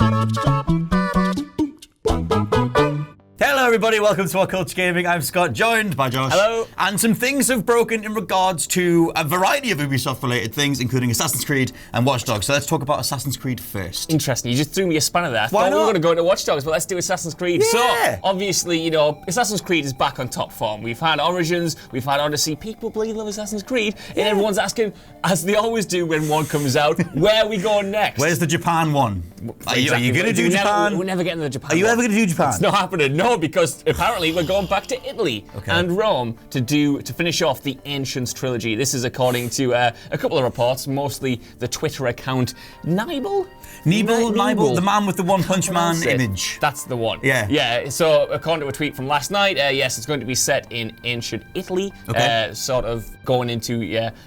Hello everybody, welcome to WhatCulture Gaming. I'm Scott, joined by Josh. Hello. And some things have broken in regards to a variety of Ubisoft related things, including Assassin's Creed and Watch Dogs. So let's talk about Assassin's Creed first. Interesting, you just threw me a spanner there. Why not? We were going to go into Watch Dogs, but let's do Assassin's Creed. Yeah. So, obviously, you know, Assassin's Creed is back on top form. We've had Origins, we've had Odyssey. People bloody love Assassin's Creed, and everyone's asking, as they always do when one comes out, where are we going next? Where's the Japan one? Are you going to do Japan? We're never getting to the Japan Are you one. ever going to do Japan? It's not happening, no, because apparently we're going back to Italy and Rome to finish off the Ancients trilogy. This is according to a couple of reports, mostly the Twitter account Nibel, the man with the One Punch Man image. That's the one. Yeah. Yeah. So according to a tweet from last night, yes, it's going to be set in ancient Italy, sort of going into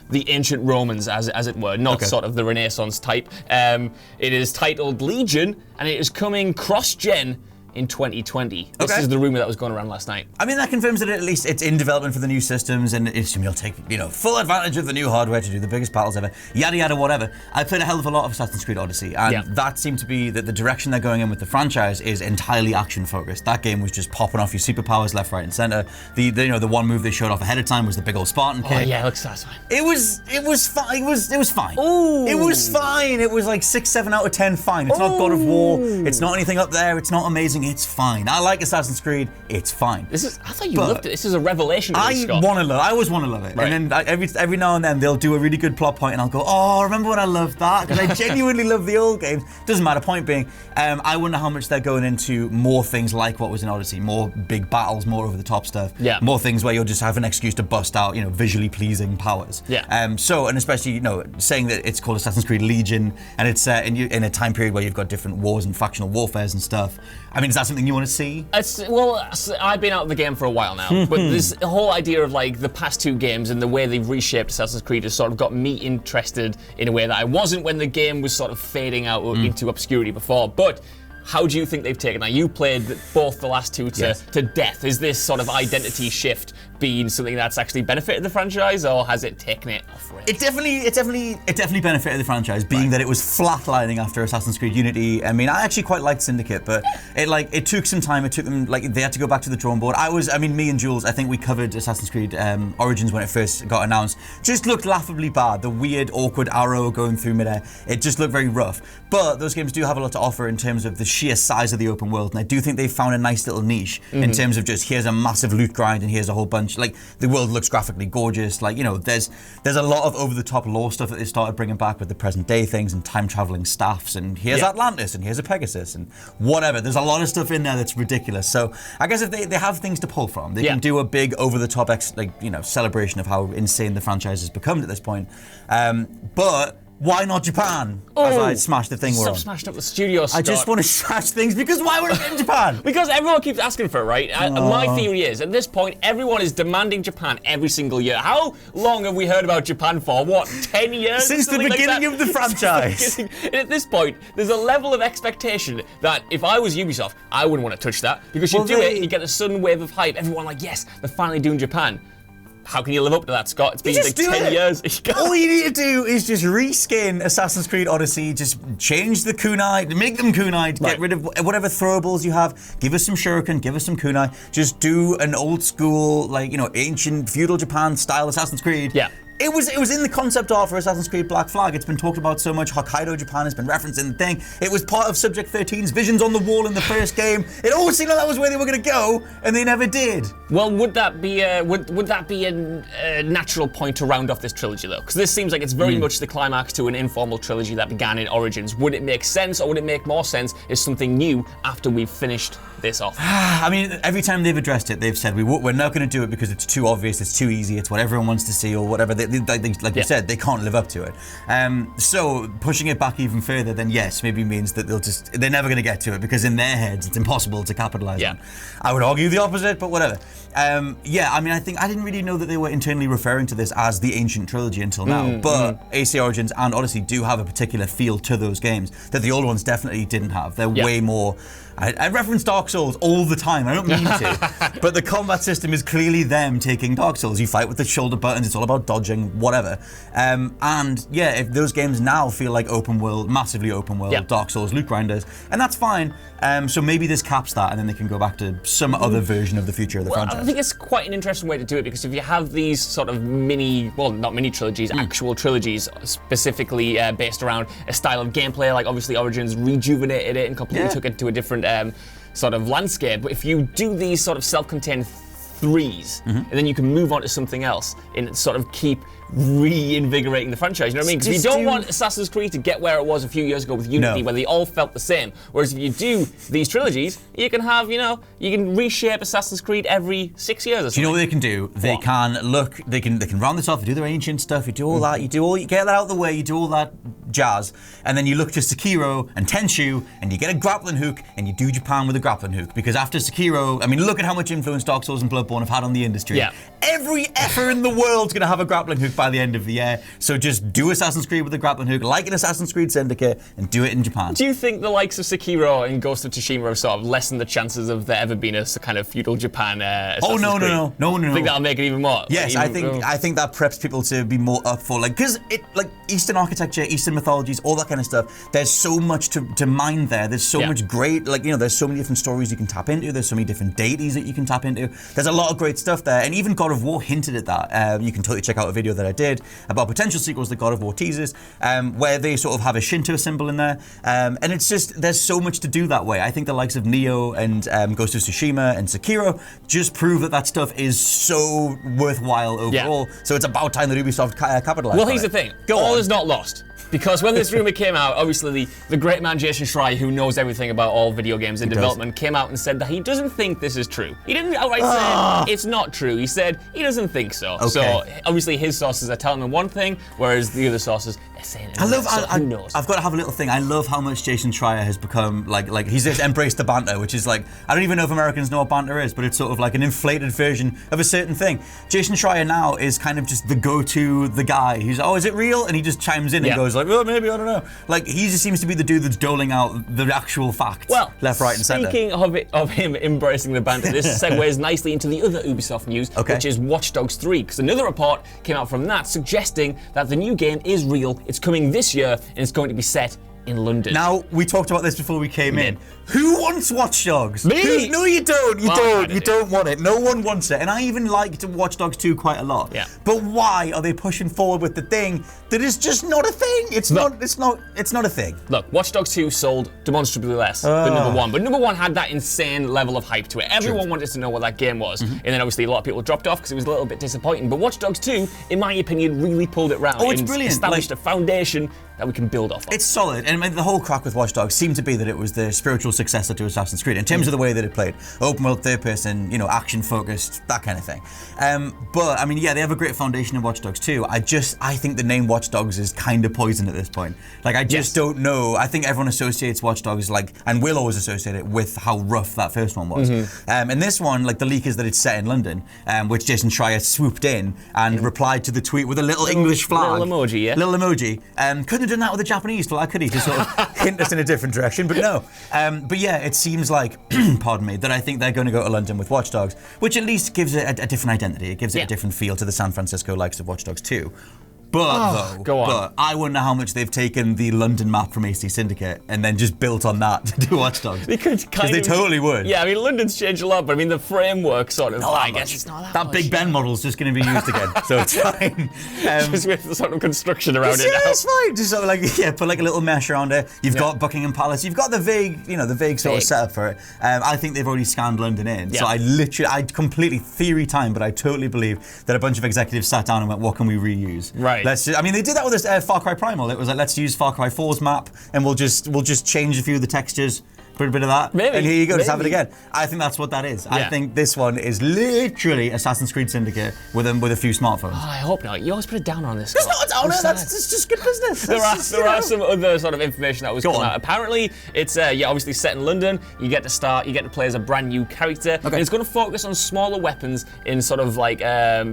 the ancient Romans, as it were, not sort of the Renaissance type. It is titled Legion, and it is coming cross-gen in 2020. This is the rumor that was going around last night. I mean, that confirms that at least it's in development for the new systems, and you'll take, full advantage of the new hardware to do the biggest battles ever, yada yada whatever. I played a hell of a lot of Assassin's Creed Odyssey, and that seemed to be that the direction they're going in with the franchise is entirely action focused. That game was just popping off your superpowers left, right, and center. The one move they showed off ahead of time was the big old Spartan kick. Oh yeah, it looks satisfying. It was fine. It was fine. Ooh. It was fine. It was like 6, 7 out of 10 fine. It's not God of War. It's not anything up there. It's not amazing. It's fine. I like Assassin's Creed. It's fine. I thought you loved it. This is a revelation to me, Scott. I always want to love it. Right. And then every now and then they'll do a really good plot point and I'll go, oh, remember when I loved that? Because I genuinely love the old games. Doesn't matter. Point being, I wonder how much they're going into more things like what was in Odyssey. More big battles, more over the top stuff. Yeah. More things where you'll just have an excuse to bust out, visually pleasing powers. Yeah. And especially, saying that it's called Assassin's Creed Legion and it's set in a time period where you've got different wars and factional warfares and stuff. I mean, is that something you want to see? I've been out of the game for a while now, but this whole idea of like the past two games and the way they've reshaped Assassin's Creed has sort of got me interested in a way that I wasn't when the game was sort of fading out into obscurity before. But how do you think they've taken that? You played both the last two to death. Is this sort of identity shift been something that's actually benefited the franchise, or has it taken it off rails? It definitely benefited the franchise, being that it was flatlining after Assassin's Creed Unity. I mean, I actually quite liked Syndicate, but it took some time. It took them they had to go back to the drawing board. Me and Jules, I think we covered Assassin's Creed Origins when it first got announced. Just looked laughably bad. The weird, awkward arrow going through midair. It just looked very rough. But those games do have a lot to offer in terms of the sheer size of the open world, and I do think they've found a nice little niche in terms of just here's a massive loot grind and here's a whole bunch. Like, the world looks graphically gorgeous. Like, there's a lot of over-the-top lore stuff that they started bringing back with the present-day things and time-traveling staffs, and here's Atlantis and here's a Pegasus and whatever. There's a lot of stuff in there that's ridiculous. So I guess if they have things to pull from, they can do a big over-the-top celebration of how insane the franchise has become at this point. But why not Japan? As I smash the thing we're on. Stop smashing up the studio, Scott. I just want to smash things because why would it be in Japan? Because everyone keeps asking for it, right? My theory is, at this point, everyone is demanding Japan every single year. How long have we heard about Japan for? What, 10 years? Since the beginning of the franchise. And at this point, there's a level of expectation that if I was Ubisoft, I wouldn't want to touch that. Because you do it, you get a sudden wave of hype. Everyone like, yes, they're finally doing Japan. How can you live up to that, Scott? It's been like 10 years. All you need to do is just reskin Assassin's Creed Odyssey, just change the kunai, make them kunai, get rid of whatever throwables you have, give us some shuriken, give us some kunai, just do an old school, ancient feudal Japan style Assassin's Creed. Yeah. It was in the concept art for Assassin's Creed Black Flag. It's been talked about so much. Hokkaido, Japan has been referenced in the thing. It was part of Subject 13's visions on the wall in the first game. It always seemed like that was where they were going to go, and they never did. Well, would that be a natural point to round off this trilogy, though? Because this seems like it's very much the climax to an informal trilogy that began in Origins. Would it make sense, or would it make more sense as something new after we've finished this off? I mean, every time they've addressed it, they've said, we're not going to do it because it's too obvious, it's too easy, it's what everyone wants to see, or whatever. Like you said, they can't live up to it. So pushing it back even further, then yes, maybe means that they're never going to get to it because in their heads it's impossible to capitalize on. I would argue the opposite, but whatever. I mean, I didn't really know that they were internally referring to this as the Ancient Trilogy until now, but AC Origins and Odyssey do have a particular feel to those games that the old ones definitely didn't have. They're way more... I reference Dark Souls all the time, I don't mean to, but the combat system is clearly them taking Dark Souls. You fight with the shoulder buttons, it's all about dodging. doing whatever. And yeah, if those games now feel like open world, massively open world, Dark Souls loot grinders, and that's fine. So maybe this caps that, and then they can go back to some other version of the future of the franchise. I think it's quite an interesting way to do it, because if you have these sort of not mini trilogies, actual trilogies, specifically based around a style of gameplay, like obviously Origins rejuvenated it and completely took it to a different sort of landscape. But if you do these sort of self-contained threes, and then you can move on to something else and sort of keep reinvigorating the franchise. You know what I mean? Because you don't want Assassin's Creed to get where it was a few years ago with Unity, where they all felt the same. Whereas if you do these trilogies, you can have, you can reshape Assassin's Creed every 6 years or something. Do you know what they can do? They can round this off, they do their ancient stuff, you do all that, you get that out of the way, you do all that jazz, and then you look to Sekiro and Tenchu, and you get a grappling hook, and you do Japan with a grappling hook. Because after Sekiro, I mean, look at how much influence Dark Souls and Bloodborne have had on the industry. Yeah. Every effer in the world's gonna have a grappling hook by the end of the year. So just do Assassin's Creed with a grappling hook, like an Assassin's Creed Syndicate, and do it in Japan. Do you think the likes of Sekiro and Ghost of Tsushima have sort of lessened the chances of there ever being a kind of feudal Japan Assassin's Creed? No. I think that'll make it even more. Yes, I think that preps people to be more up for, because Eastern architecture, Eastern mythologies, all that kind of stuff. There's so much to mine there. There's so much great, there's so many different stories you can tap into. There's so many different deities that you can tap into. There's a lot of great stuff there, and even God of War hinted at that. You can totally check out a video that I did about potential sequels that God of War teases, where they sort of have a Shinto symbol in there, and it's just, there's so much to do that way. I think the likes of Nioh and Ghost of Tsushima and Sekiro just prove that stuff is so worthwhile overall. So it's about time that Ubisoft capitalized. Well, here's the thing. All is not lost. Because when this rumor came out, obviously the great man Jason Schreier, who knows everything about all video games in development, came out and said that he doesn't think this is true. He didn't outright say it's not true. He said he doesn't think so. Okay. So obviously his sources are telling him one thing, whereas the other sources are saying another. Who knows? I've got to have a little thing. I love how much Jason Schreier has become like he's just embraced the banter, which is like, I don't even know if Americans know what banter is, but it's sort of like an inflated version of a certain thing. Jason Schreier now is kind of just the go-to, the guy. He's, is it real? And he just chimes in and goes like, well, maybe, I don't know. Like, he just seems to be the dude that's doling out the actual facts. Well, left, right, and centre. Speaking of him embracing the banter, this segues nicely into the other Ubisoft news, which is Watch Dogs 3, because another report came out from that suggesting that the new game is real, it's coming this year, and it's going to be set in London. Now, we talked about this before we came in. Who wants Watch Dogs? Me? No, you don't. You don't want it. No one wants it. And I even liked Watch Dogs 2 quite a lot. Yeah. But why are they pushing forward with the thing that is just not a thing? It's not a thing. Look, Watch Dogs 2 sold demonstrably less than number 1, but number 1 had that insane level of hype to it. Everyone wanted to know what that game was. And then obviously a lot of people dropped off because it was a little bit disappointing. But Watch Dogs 2, in my opinion, really pulled it round. Oh, it's brilliant. Established a foundation that we can build off of. It's solid, and the whole crack with Watch Dogs seemed to be that it was the spiritual successor to Assassin's Creed in terms of the way that it played. Open world, third person, action focused, that kind of thing. But I mean, yeah, they have a great foundation in Watch Dogs 2. I think the name Watch Dogs is kind of poison at this point. Like, I just don't know. I think everyone associates Watch Dogs and will always associate it with how rough that first one was. And this one, the leak is that it's set in London, which Jason Schreier swooped in and replied to the tweet with a little English flag. Little emoji, yeah. Little emoji. Couldn't have done that with a Japanese flag, could he? To sort of hint us in a different direction, but no. But yeah, it seems like, pardon me, that I think they're going to go to London with Watch Dogs, which at least gives it a different identity. It gives it a different feel to the San Francisco likes of Watch Dogs 2. But I wonder how much they've taken the London map from AC Syndicate and then just built on that to do Watch Dogs. Because they totally would. Yeah, I mean, London's changed a lot, but I mean, the framework sort of. I guess it's not that much. Big Ben model's just going to be used again, so it's fine. Just with the sort of construction around it now. Yeah, it's fine. Just sort of put a little mesh around it. You've got Buckingham Palace. You've got the vague sort of setup for it. I think they've already scanned London in. So I completely theory time, but I totally believe that a bunch of executives sat down and went, what can we reuse? Right. They did that with this Far Cry Primal. It was like, let's use Far Cry 4's map, and we'll just change a few of the textures, put a bit of that, and here you go, just have it again. I think that's what that is. I think this one is literally Assassin's Creed Syndicate with a few smartphones. Oh, I hope not. You always put a downer on this. It's not a downer. That's just good business. There are some other sort of information that was coming out. Apparently, it's obviously set in London. You get to play as a brand new character, and it's going to focus on smaller weapons in sort of like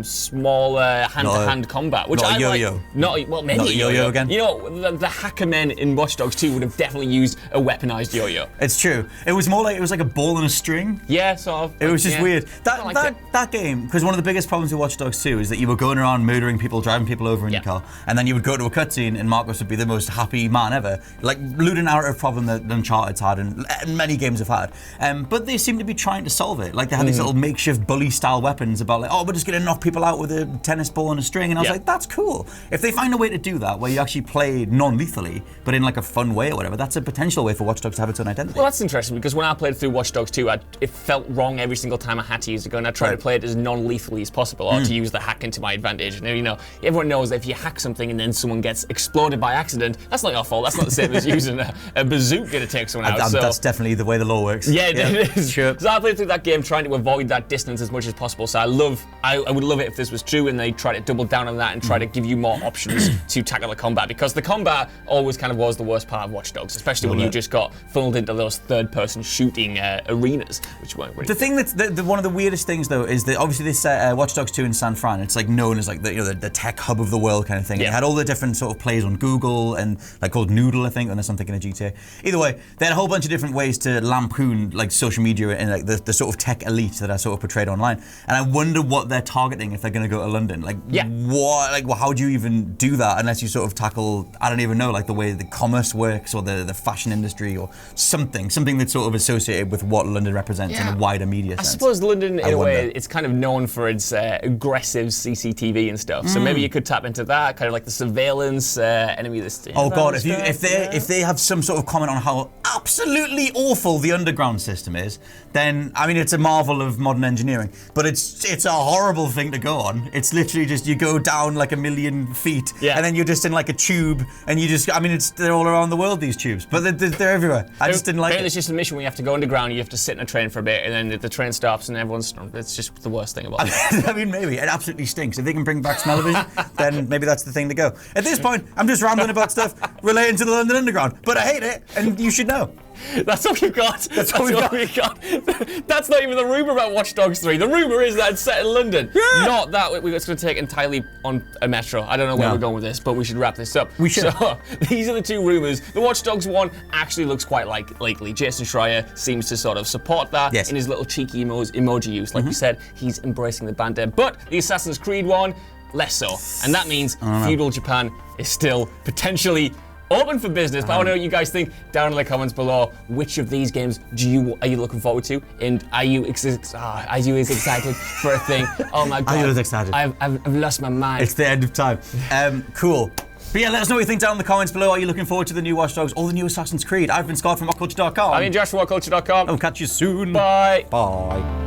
smaller hand-to-hand combat, which not I yo-yo. like. Maybe not a yo-yo again. The hacker men in Watch Dogs 2 would have definitely used a weaponized yo-yo. It's It's true. It was like a ball and a string. Yeah, sort of. It was just weird. That Game, because one of the biggest problems with Watch Dogs 2 is that you were going around murdering people, driving people over in your car, and then you would go to a cutscene and Marcus would be the most happy man ever. Like, looting narrative problem that Uncharted's had and many games have had. But they seem to be trying to solve it. Like, they had these little makeshift bully-style weapons about, like, we're just going to knock people out with a tennis ball and a string. And I was like, that's cool. If they find a way to do that, where you actually play non-lethally, but in like a fun way or whatever, that's a potential way for Watch Dogs to have its own identity. Well, that's interesting, because when I played through Watch Dogs 2, it felt wrong every single time I had to use the gun. I tried to play it as non-lethally as possible, or to use the hack into my advantage. And, you know, everyone knows that if you hack something and then someone gets exploded by accident, that's not your fault. That's not the same as using a bazooka to take someone out. That's definitely the way the law works. Yeah, it is. Sure. So I played through that game trying to avoid that distance as much as possible. So I would love it if this was true and they try to double down on that and try to give you more options to tackle the combat, because the combat always kind of was the worst part of Watch Dogs, especially when you just got funneled into those third-person shooting arenas, which weren't really. The thing that's one of the weirdest things though is that obviously this Watch Dogs 2 in San Fran, it's like known as like the tech hub of the world kind of thing. Yeah. It had all the different sort of plays on Google and like called Noodle, I think, unless I'm thinking of GTA. Either way, they had a whole bunch of different ways to lampoon like social media and like the sort of tech elite that are sort of portrayed online. And I wonder what they're targeting if they're going to go to London. Like, what? Like, well, how do you even do that unless you sort of tackle, I don't even know, like the way the commerce works or the fashion industry or something that's sort of associated with what London represents in a wider media sense. I suppose London, in a way, it's kind of known for its aggressive CCTV and stuff. So maybe you could tap into that, kind of like the surveillance enemy list. Oh God, if they have some sort of comment on how absolutely awful the underground system is, then I mean it's a marvel of modern engineering. But it's a horrible thing to go on. It's literally just you go down like 1,000,000 feet, and then you're just in like a tube, and you just they're all around the world, these tubes, but they're everywhere. I just didn't like it. It's just a mission where you have to go underground, you have to sit in a train for a bit, and then the train stops and it's just the worst thing about it. I mean, maybe it absolutely stinks. If they can bring back smell-o-vision, then maybe that's the thing to go. At this point, I'm just rambling about stuff relating to the London Underground, but I hate it, and you should know. That's all you've got. That's all we've got. That's not even the rumour about Watch Dogs 3. The rumour is that it's set in London. Yeah. Not that it's going to take entirely on a metro. I don't know where we're going with this, but we should wrap this up. We should. So, these are the two rumours. The Watch Dogs one actually looks quite likely. Jason Schreier seems to sort of support that in his little cheeky emoji use. Like we said, he's embracing the banter. But the Assassin's Creed one, less so. And that means feudal Japan is still potentially open for business, but I want to know what you guys think down in the comments below. Which of these games are you looking forward to? And are you as excited for a thing? Oh my God! Are you as excited? I've lost my mind. It's the end of time. Cool. But yeah, let us know what you think down in the comments below. Are you looking forward to the new Watch Dogs or the new Assassin's Creed? I've been Scott from WhatCulture.com. I'm Josh from WhatCulture.com. I'll catch you soon. Bye. Bye.